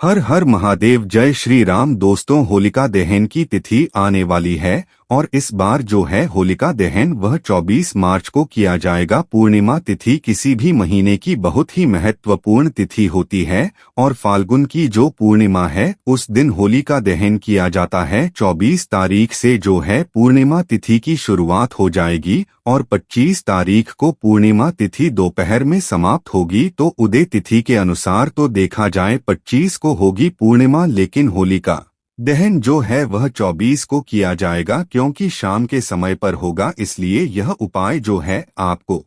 हर हर महादेव, जय श्री राम। दोस्तों, होलिका दहन की तिथि आने वाली है और इस बार जो है होलिका दहन वह 24 मार्च को किया जाएगा। पूर्णिमा तिथि किसी भी महीने की बहुत ही महत्वपूर्ण तिथि होती है और फाल्गुन की जो पूर्णिमा है उस दिन होलिका दहन किया जाता है। 24 तारीख से जो है पूर्णिमा तिथि की शुरुआत हो जाएगी और 25 तारीख को पूर्णिमा तिथि दोपहर में समाप्त होगी। तो उदय तिथि के अनुसार तो देखा जाए 25 को होगी पूर्णिमा, लेकिन होलिका दहन जो है वह 24 को किया जाएगा क्योंकि शाम के समय पर होगा। इसलिए यह उपाय जो है आपको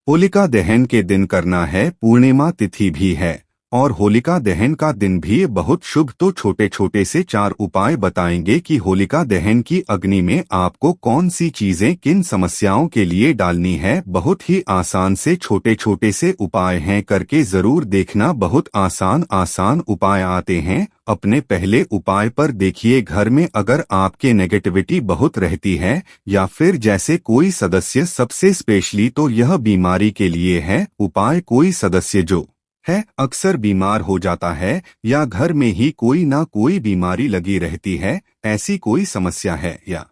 होलिका दहन के दिन करना है। पूर्णिमा तिथि भी है और होलिका दहन का दिन भी बहुत शुभ। तो छोटे छोटे से 4 उपाय बताएंगे कि होलिका दहन की अग्नि में आपको कौन सी चीजें किन समस्याओं के लिए डालनी है। बहुत ही आसान से छोटे छोटे से उपाय हैं, करके जरूर देखना। बहुत आसान उपाय आते हैं। अपने पहले उपाय पर देखिए, घर में अगर आपके नेगेटिविटी बहुत रहती है या फिर जैसे कोई सदस्य, सबसे स्पेशली तो यह बीमारी के लिए है उपाय। कोई सदस्य जो है अक्सर बीमार हो जाता है या घर में ही कोई ना कोई बीमारी लगी रहती है, ऐसी कोई समस्या है या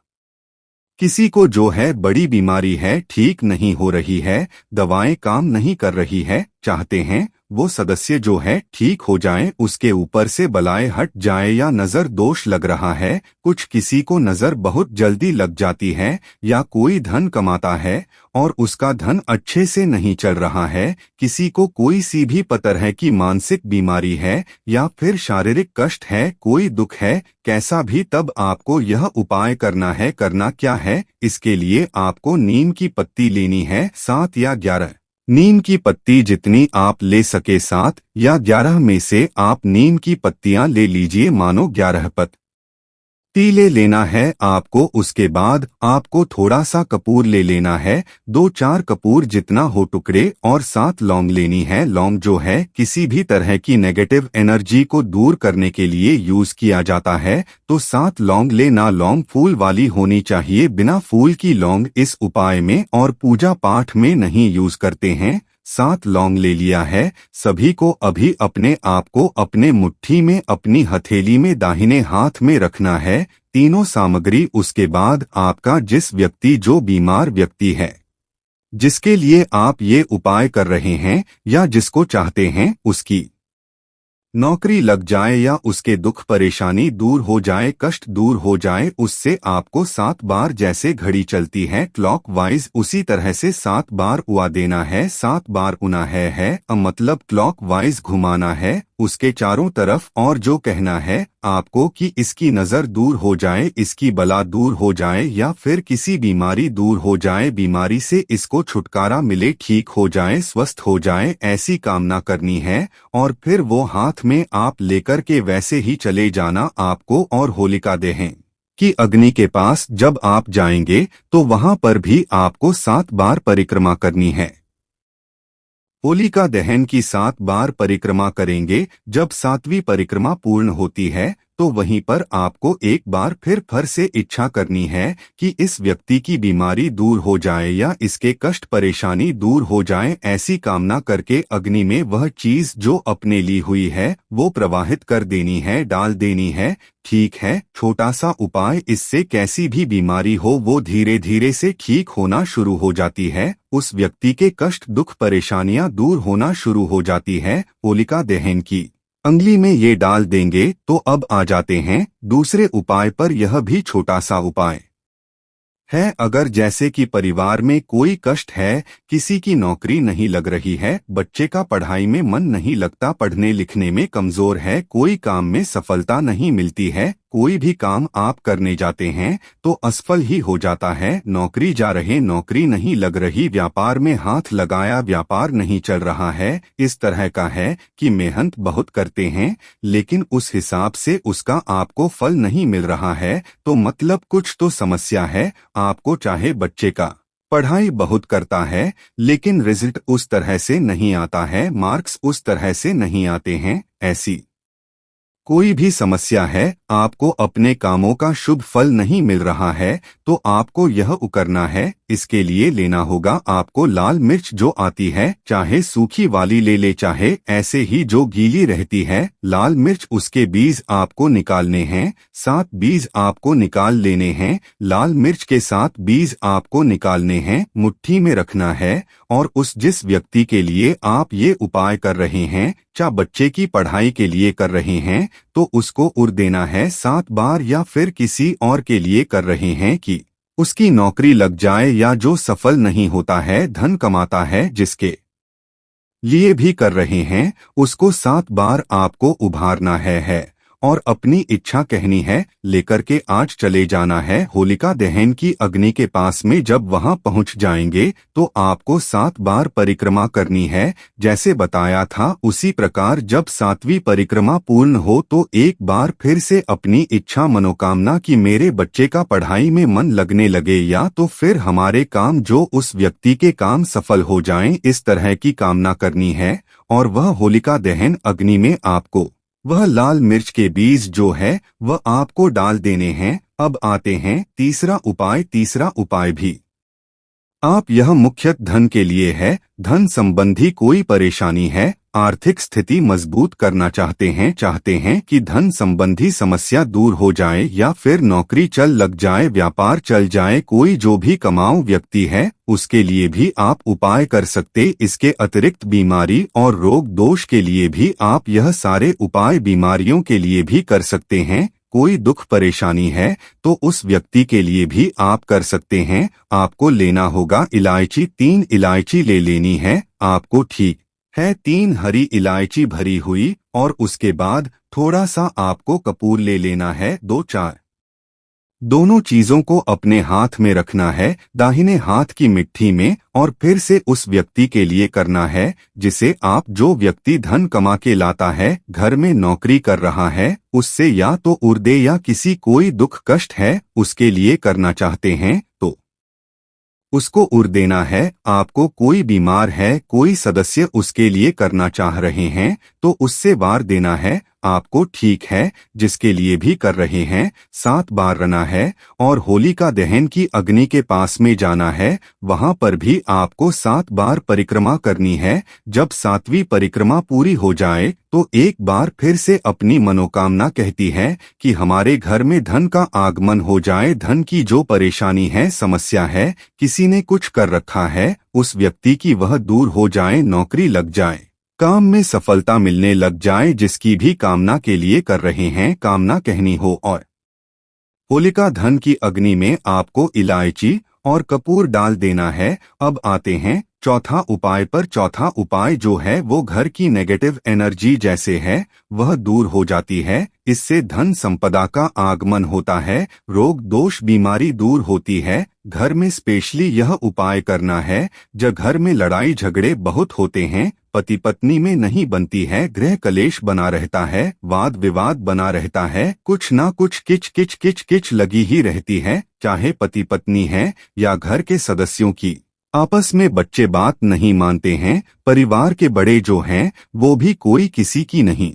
किसी को जो है बड़ी बीमारी है, ठीक नहीं हो रही है, दवाएं काम नहीं कर रही है, चाहते हैं वो सदस्य जो है ठीक हो जाए, उसके ऊपर से बलाएं हट जाए या नजर दोष लग रहा है, कुछ किसी को नजर बहुत जल्दी लग जाती है या कोई धन कमाता है और उसका धन अच्छे से नहीं चल रहा है, किसी को कोई सी भी पतर है कि मानसिक बीमारी है या फिर शारीरिक कष्ट है, कोई दुख है, कैसा भी, तब आपको यह उपाय करना है। करना क्या है, इसके लिए आपको नीम की पत्ती लेनी है, 7 या 11 नीम की पत्ती जितनी आप ले सके, 7 या 11 में से आप नीम की पत्तियां ले लीजिए, मानो 11 पत्ती ले लेना है आपको। उसके बाद आपको थोड़ा सा कपूर ले लेना है, 2-4 कपूर जितना हो टुकड़े, और 7 लौंग लेनी है। लौंग जो है किसी भी तरह की नेगेटिव एनर्जी को दूर करने के लिए यूज किया जाता है, तो 7 लौंग लेना। लौंग फूल वाली होनी चाहिए, बिना फूल की लौंग इस उपाय में और पूजा पाठ में नहीं यूज करते हैं। 7 लौंग ले लिया है। सभी को अभी अपने आप को अपने मुट्ठी में, अपनी हथेली में, दाहिने हाथ में रखना है, तीनों सामग्री। उसके बाद आपका जिस व्यक्ति, जो बीमार व्यक्ति है, जिसके लिए आप ये उपाय कर रहे हैं या जिसको चाहते हैं उसकी नौकरी लग जाए या उसके दुख परेशानी दूर हो जाए, कष्ट दूर हो जाए, उससे आपको 7 बार, जैसे घड़ी चलती है क्लॉकवाइज, उसी तरह से 7 बार उआ देना है। 7 बार उना है मतलब क्लॉकवाइज घुमाना है उसके चारों तरफ, और जो कहना है आपको कि इसकी नजर दूर हो जाए, इसकी बला दूर हो जाए या फिर किसी बीमारी दूर हो जाए, बीमारी से इसको छुटकारा मिले, ठीक हो जाए, स्वस्थ हो जाए, ऐसी कामना करनी है। और फिर वो हाथ में आप लेकर के वैसे ही चले जाना आपको, और होलिका दहन की अग्नि के पास जब आप जाएंगे तो वहां पर भी आपको 7 बार परिक्रमा करनी है। होलिका दहन की 7 बार परिक्रमा करेंगे। जब 7वीं परिक्रमा पूर्ण होती है तो वहीं पर आपको एक बार फिर से इच्छा करनी है कि इस व्यक्ति की बीमारी दूर हो जाए या इसके कष्ट परेशानी दूर हो जाए। ऐसी कामना करके अग्नि में वह चीज जो अपने ली हुई है वो प्रवाहित कर देनी है, डाल देनी है। ठीक है, छोटा सा उपाय, इससे कैसी भी बीमारी हो वो धीरे धीरे से ठीक होना शुरू हो जाती है, उस व्यक्ति के कष्ट, दुख, परेशानियां दूर होना शुरू हो जाती है। होलिका दहन की अंगली में ये डाल देंगे। तो अब आ जाते हैं दूसरे उपाय पर। यह भी छोटा सा उपाय है। अगर जैसे कि परिवार में कोई कष्ट है, किसी की नौकरी नहीं लग रही है, बच्चे का पढ़ाई में मन नहीं लगता, पढ़ने लिखने में कमजोर है, कोई काम में सफलता नहीं मिलती है, कोई भी काम आप करने जाते हैं तो असफल ही हो जाता है, नौकरी जा रहे, नौकरी नहीं लग रही, व्यापार में हाथ लगाया, व्यापार नहीं चल रहा है, इस तरह का है कि मेहनत बहुत करते हैं लेकिन उस हिसाब से उसका आपको फल नहीं मिल रहा है, तो मतलब कुछ तो समस्या है आपको। चाहे बच्चे का पढ़ाई बहुत करता है लेकिन रिजल्ट उस तरह से नहीं आता है, मार्क्स उस तरह से नहीं आते हैं, ऐसी कोई भी समस्या है, आपको अपने कामों का शुभ फल नहीं मिल रहा है तो आपको यह करना है। इसके लिए लेना होगा आपको लाल मिर्च जो आती है, चाहे सूखी वाली ले ले चाहे ऐसे ही जो गीली रहती है। लाल मिर्च उसके बीज आपको निकालने हैं, 7 बीज आपको निकाल लेने हैं। लाल मिर्च के 7 बीज आपको निकालने हैं, मुट्ठी में रखना है और उस जिस व्यक्ति के लिए आप ये उपाय कर रहे हैं, चाहे बच्चे की पढ़ाई के लिए कर रहे हैं तो उसको उर देना है 7 बार, या फिर किसी और के लिए कर रहे हैं कि उसकी नौकरी लग जाए, या जो सफल नहीं होता है धन कमाता है जिसके लिए भी कर रहे हैं उसको 7 बार आपको उभारना है और अपनी इच्छा कहनी है, लेकर के आज चले जाना है होलिका दहन की अग्नि के पास में। जब वहां पहुंच जाएंगे तो आपको 7 बार परिक्रमा करनी है, जैसे बताया था उसी प्रकार। जब 7वीं परिक्रमा पूर्ण हो तो एक बार फिर से अपनी इच्छा मनोकामना कि मेरे बच्चे का पढ़ाई में मन लगने लगे, या तो फिर हमारे काम जो उस व्यक्ति के काम सफल हो जाएं, इस तरह की कामना करनी है। और वह होलिका दहन अग्नि में आपको वह लाल मिर्च के बीज जो है वह आपको डाल देने हैं। अब आते हैं तीसरा उपाय भी आप यह मुख्यतः धन के लिए है। धन संबंधी कोई परेशानी है, आर्थिक स्थिति मजबूत करना चाहते हैं कि धन संबंधी समस्या दूर हो जाए, या फिर नौकरी चल लग जाए, व्यापार चल जाए, कोई जो भी कमाऊ व्यक्ति है उसके लिए भी आप उपाय कर सकते। इसके अतिरिक्त बीमारी और रोग दोष के लिए भी आप यह सारे उपाय बीमारियों के लिए भी कर सकते हैं। कोई दुख परेशानी है तो उस व्यक्ति के लिए भी आप कर सकते हैं। आपको लेना होगा इलायची, 3 इलायची ले लेनी है आपको, ठीक है। 3 हरी इलायची भरी हुई, और उसके बाद थोड़ा सा आपको कपूर ले लेना है, 2-4। दोनों चीजों को अपने हाथ में रखना है, दाहिने हाथ की मिट्टी में, और फिर से उस व्यक्ति के लिए करना है जिसे आप, जो व्यक्ति धन कमा के लाता है, घर में नौकरी कर रहा है, उससे या तो उर्दे या किसी कोई दुख कष्ट है उसके लिए करना चाहते हैं तो उसको उर देना है। आपको कोई बीमार है, कोई सदस्य उसके लिए करना चाह रहे हैं तो उससे वार देना है आपको, ठीक है। जिसके लिए भी कर रहे हैं 7 बार रना है, और होलिका दहन की अग्नि के पास में जाना है, वहां पर भी आपको 7 बार परिक्रमा करनी है। जब 7वीं परिक्रमा पूरी हो जाए तो एक बार फिर से अपनी मनोकामना कहती है कि हमारे घर में धन का आगमन हो जाए, धन की जो परेशानी है, समस्या है, किसी ने कुछ कर रखा है, उस व्यक्ति की वह दूर हो जाए, नौकरी लग जाए, काम में सफलता मिलने लग जाए। जिसकी भी कामना के लिए कर रहे हैं कामना कहनी हो। और होलिका दहन की अग्नि में आपको इलायची और कपूर डाल देना है। अब आते हैं चौथा उपाय पर। चौथा उपाय जो है वो घर की नेगेटिव एनर्जी जैसे है वह दूर हो जाती है, इससे धन संपदा का आगमन होता है, रोग दोष बीमारी दूर होती है। घर में स्पेशली यह उपाय करना है जब घर में लड़ाई झगड़े बहुत होते हैं, पति पत्नी में नहीं बनती है, गृह कलेश बना रहता है, वाद विवाद बना रहता है, कुछ ना कुछ किच किच लगी ही रहती है, चाहे पति पत्नी है या घर के सदस्यों की आपस में बच्चे बात नहीं मानते हैं, परिवार के बड़े जो हैं वो भी कोई किसी की नहीं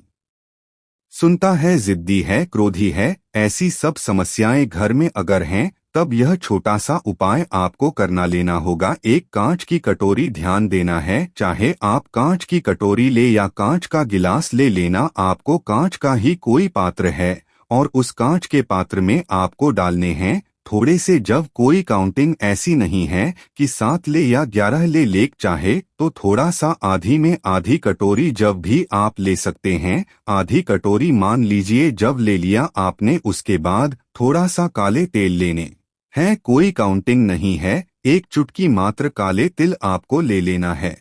सुनता है, जिद्दी है, क्रोधी है, ऐसी सब समस्याएं घर में अगर हैं तब यह छोटा सा उपाय आपको करना लेना होगा। एक कांच की कटोरी ध्यान देना है, चाहे आप कांच की कटोरी ले या कांच का गिलास ले लेना, आपको कांच का ही कोई पात्र है और उस कांच के पात्र में आपको डालने हैं थोड़े से। जब कोई काउंटिंग ऐसी नहीं है कि 7 ले या 11 ले चाहे तो थोड़ा सा आधी में आधी कटोरी जब भी आप ले सकते हैं, आधी कटोरी मान लीजिए जब ले लिया आपने, उसके बाद थोड़ा सा काले तेल लेने हैं, कोई काउंटिंग नहीं है, एक चुटकी मात्र काले तिल आपको ले लेना है।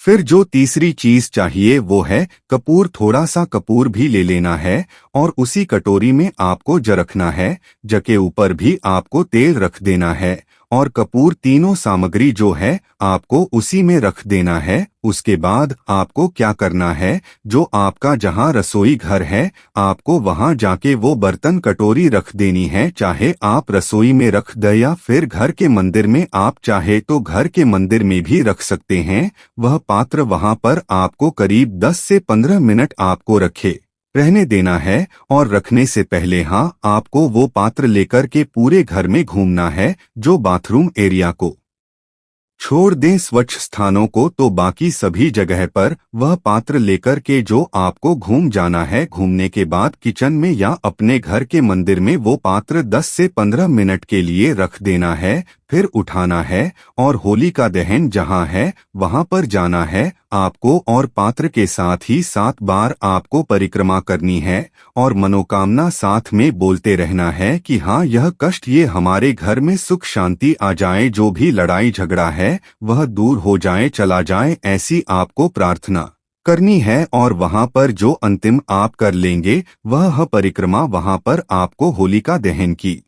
फिर जो तीसरी चीज चाहिए वो है कपूर, थोड़ा सा कपूर भी ले लेना है और उसी कटोरी में आपको रखना है, के ऊपर भी आपको तेल रख देना है और कपूर तीनों सामग्री जो है आपको उसी में रख देना है। उसके बाद आपको क्या करना है, जो आपका जहां रसोई घर है आपको वहां जाके वो बर्तन कटोरी रख देनी है, चाहे आप रसोई में रख दे या फिर घर के मंदिर में, आप चाहे तो घर के मंदिर में भी रख सकते हैं। वह पात्र वहां पर आपको करीब 10 से 15 मिनट आपको रखे रहने देना है और रखने से पहले आपको वो पात्र लेकर के पूरे घर में घूमना है। जो बाथरूम एरिया को छोड़ दें स्वच्छ स्थानों को, तो बाकी सभी जगह पर वह पात्र लेकर के जो आपको घूम जाना है। घूमने के बाद किचन में या अपने घर के मंदिर में वो पात्र 10 से 15 मिनट के लिए रख देना है। फिर उठाना है और होलिका दहन जहां है वहां पर जाना है आपको, और पात्र के साथ ही 7 बार आपको परिक्रमा करनी है और मनोकामना साथ में बोलते रहना है कि यह कष्ट ये हमारे घर में सुख शांति आ जाए, जो भी लड़ाई झगड़ा है वह दूर हो जाए, चला जाए, ऐसी आपको प्रार्थना करनी है। और वहां पर जो अंतिम आप कर लेंगे वह परिक्रमा वहां पर आपको होलिका दहन की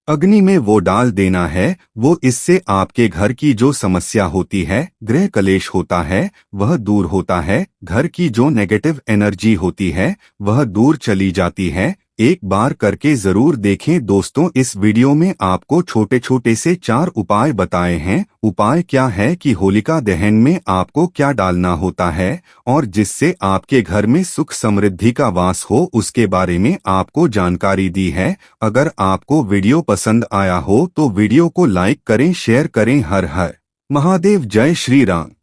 अग्नि में वो डाल देना है। वो इससे आपके घर की जो समस्या होती है, गृह कलेश होता है, वह दूर होता है। घर की जो नेगेटिव एनर्जी होती है वह दूर चली जाती है। एक बार करके जरूर देखें दोस्तों। इस वीडियो में आपको छोटे छोटे से 4 उपाय बताए हैं। उपाय क्या है कि होलिका दहन में आपको क्या डालना होता है और जिससे आपके घर में सुख समृद्धि का वास हो, उसके बारे में आपको जानकारी दी है। अगर आपको वीडियो पसंद आया हो तो वीडियो को लाइक करें, शेयर करें। हर हर महादेव, जय श्री राम।